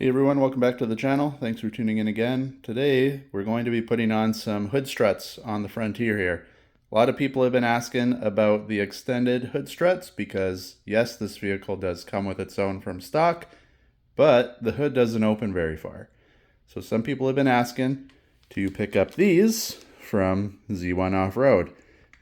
Hey everyone, welcome back to the channel. Thanks for tuning in again. Today we're going to be putting on some hood struts on the Frontier here. A lot of people have been asking about the extended hood struts because yes, this vehicle does come with its own from stock, but the hood doesn't open very far. So some people have been asking to pick up these from Z1 Off-Road.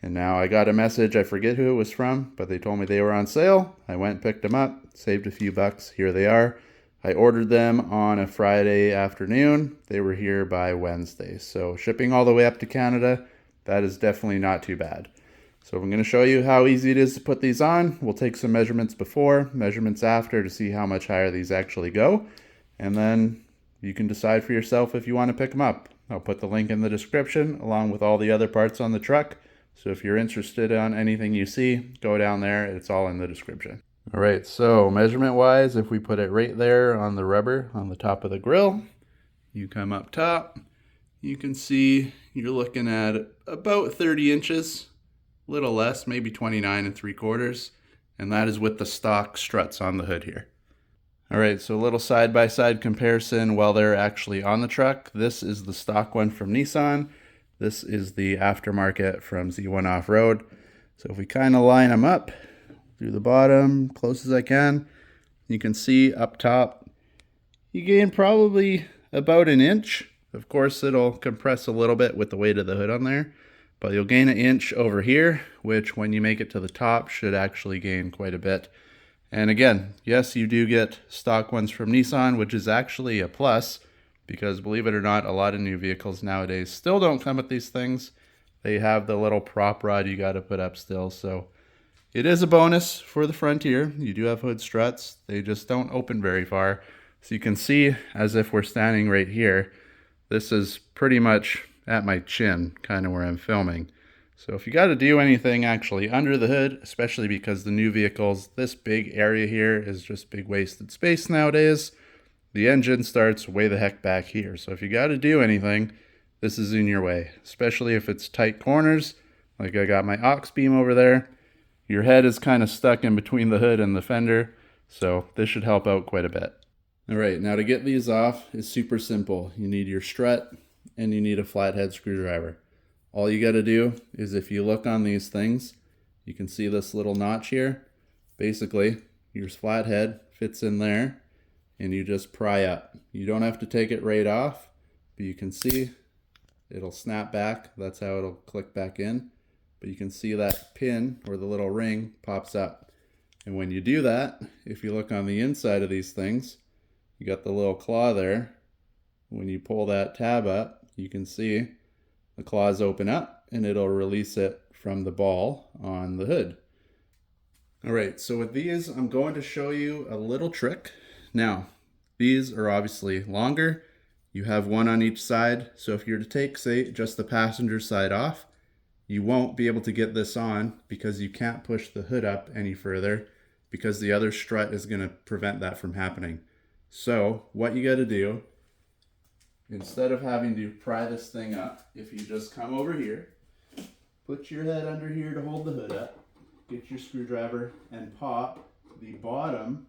And now I got a message, I forget who it was from, but they told me they were on sale. I went and picked them up, saved a few bucks. Here they are. I ordered them on a Friday afternoon. They were here by Wednesday. So shipping all the way up to Canada, that is definitely not too bad. So I'm going to show you how easy it is to put these on. We'll take some measurements before, measurements after to see how much higher these actually go. And then you can decide for yourself if you want to pick them up. I'll put the link in the description along with all the other parts on the truck. So if you're interested on anything you see, go down there. It's all in the description. All right, so measurement wise, if we put it right there on the rubber on the top of the grill, you come up top, you can see you're looking at about 30 inches, a little less, maybe 29 3/4, and that is with the stock struts on the hood here. All right, so a little side-by-side comparison while they're actually on the truck. This is the stock one from Nissan. This is the aftermarket from Z1 Off-Road. So if we kind of line them up, through the bottom, close as I can. You can see up top, you gain probably about an inch. Of course, it'll compress a little bit with the weight of the hood on there, but you'll gain an inch over here, which when you make it to the top should actually gain quite a bit. And again, yes, you do get stock ones from Nissan, which is actually a plus because believe it or not, a lot of new vehicles nowadays still don't come with these things. They have the little prop rod you got to put up still, so it is a bonus for the Frontier. You do have hood struts. They just don't open very far. So you can see as if we're standing right here. This is pretty much at my chin, kind of where I'm filming. So if you got to do anything actually under the hood, especially because the new vehicles, this big area here is just big wasted space nowadays. The engine starts way the heck back here. So if you got to do anything, this is in your way, especially if it's tight corners. Like I got my aux beam over there. Your head is kind of stuck in between the hood and the fender, so this should help out quite a bit. All right, now to get these off is super simple. You need your strut and you need a flathead screwdriver. All you got to do is if you look on these things, you can see this little notch here. Basically, your flathead fits in there and you just pry up. You don't have to take it right off, but you can see it'll snap back. That's how it'll click back in. But you can see that pin or the little ring pops up. And when you do that, if you look on the inside of these things, you got the little claw there. When you pull that tab up, you can see the claws open up and it'll release it from the ball on the hood. All right, so with these, I'm going to show you a little trick. Now, these are obviously longer. You have one on each side. So if you're to take, say, just the passenger side off, you won't be able to get this on because you can't push the hood up any further because the other strut is going to prevent that from happening. So what you got to do, instead of having to pry this thing up, if you just come over here, put your head under here to hold the hood up, get your screwdriver and pop the bottom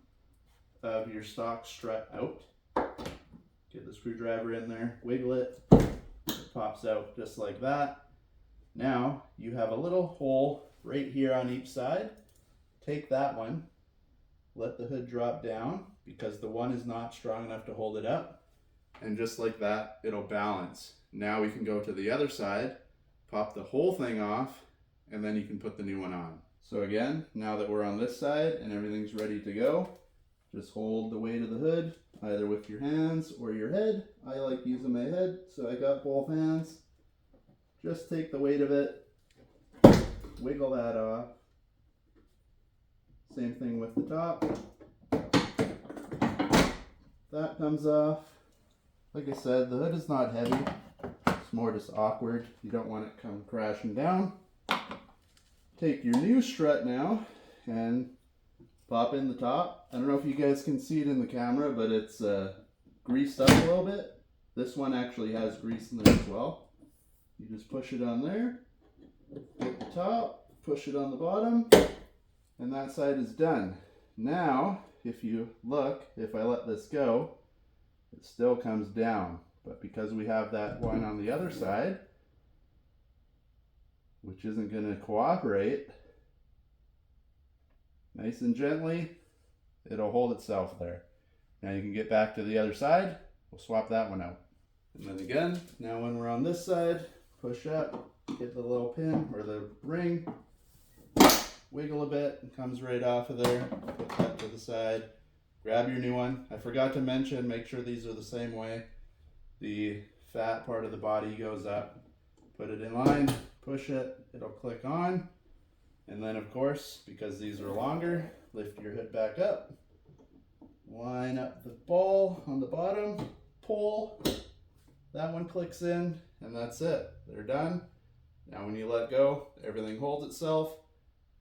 of your stock strut out. Get the screwdriver in there, wiggle it, it pops out just like that. Now you have a little hole right here on each side. Take that one, let the hood drop down because the one is not strong enough to hold it up. And just like that, it'll balance. Now we can go to the other side, pop the whole thing off, and then you can put the new one on. So again, now that we're on this side and everything's ready to go, just hold the weight of the hood either with your hands or your head. I like using my head, so I got both hands. Just take the weight of it, wiggle that off. Same thing with the top. That comes off. Like I said, the hood is not heavy. It's more just awkward. You don't want it to come crashing down. Take your new strut now and pop in the top. I don't know if you guys can see it in the camera, but it's greased up a little bit. This one actually has grease in there as well. You just push it on there, hit the top, push it on the bottom, and that side is done. Now, if you look, if I let this go, it still comes down. But because we have that one on the other side, which isn't going to cooperate, nice and gently, it'll hold itself there. Now you can get back to the other side. We'll swap that one out. And then again, now when we're on this side, push up, hit the little pin or the ring, wiggle a bit, and comes right off of there. Put that to the side. Grab your new one. I forgot to mention, make sure these are the same way. The fat part of the body goes up. Put it in line, push it, it'll click on. And then of course, because these are longer, lift your hood back up. Line up the ball on the bottom, pull. That one clicks in, and that's it. They're done. Now when you let go, everything holds itself,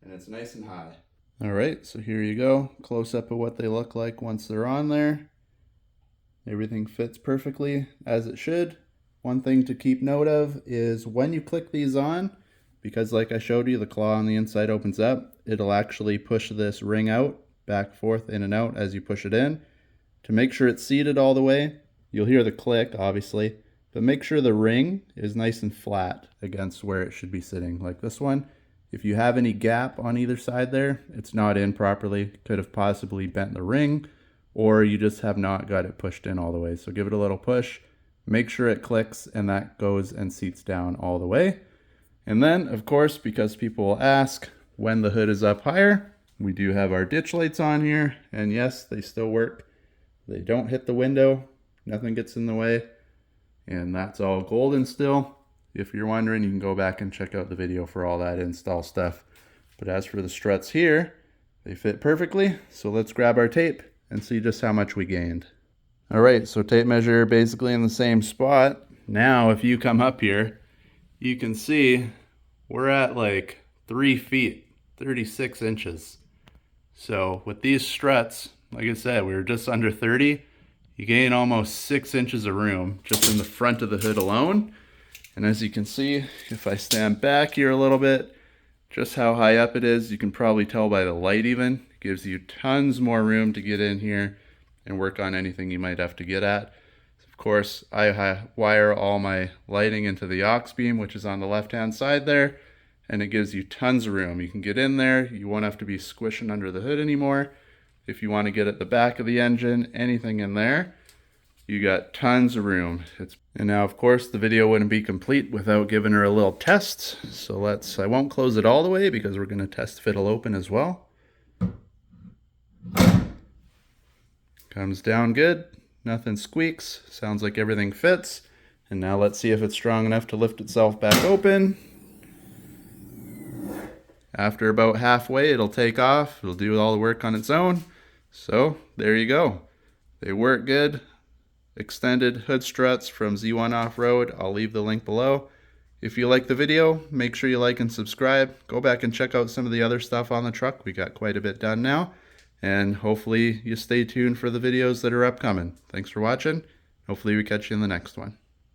and it's nice and high. All right, so here you go. Close up of what they look like once they're on there. Everything fits perfectly as it should. One thing to keep note of is when you click these on, because like I showed you, the claw on the inside opens up, it'll actually push this ring out, back, forth, in and out as you push it in. To make sure it's seated all the way, you'll hear the click, obviously, but make sure the ring is nice and flat against where it should be sitting, like this one. If you have any gap on either side there, it's not in properly. Could have possibly bent the ring, or you just have not got it pushed in all the way. So give it a little push, make sure it clicks, and that goes and seats down all the way. And then, of course, because people will ask when the hood is up higher, we do have our ditch lights on here, and yes, they still work. They don't hit the window, nothing gets in the way, and that's all golden still. If you're wondering, you can go back and check out the video for all that install stuff. But as for the struts here, they fit perfectly, so let's grab our tape and see just how much we gained. All right, so tape measure basically in the same spot. Now, if you come up here, you can see we're at like 3 feet, 36 inches. So with these struts, like I said, we were just under 30. You gain almost 6 inches of room just in the front of the hood alone. And as you can see, if I stand back here a little bit, just how high up it is, you can probably tell by the light even. It gives you tons more room to get in here and work on anything you might have to get at. Of course, I wire all my lighting into the aux beam, which is on the left-hand side there, and it gives you tons of room. You can get in there, you won't have to be squishing under the hood anymore. If you want to get at the back of the engine, anything in there, you got tons of room. And now, of course, the video wouldn't be complete without giving her a little test. So I won't close it all the way because we're going to test fit it'll open as well. Comes down good, nothing squeaks, sounds like everything fits. And now let's see if it's strong enough to lift itself back open. After about halfway, it'll take off. It'll do all the work on its own. So there you go. They work good. Extended hood struts from Z1 Off-Road. I'll leave the link below. If you like the video, make sure you like and subscribe. Go back and check out some of the other stuff on the truck. We got quite a bit done now. And hopefully you stay tuned for the videos that are upcoming. Thanks for watching. Hopefully we catch you in the next one.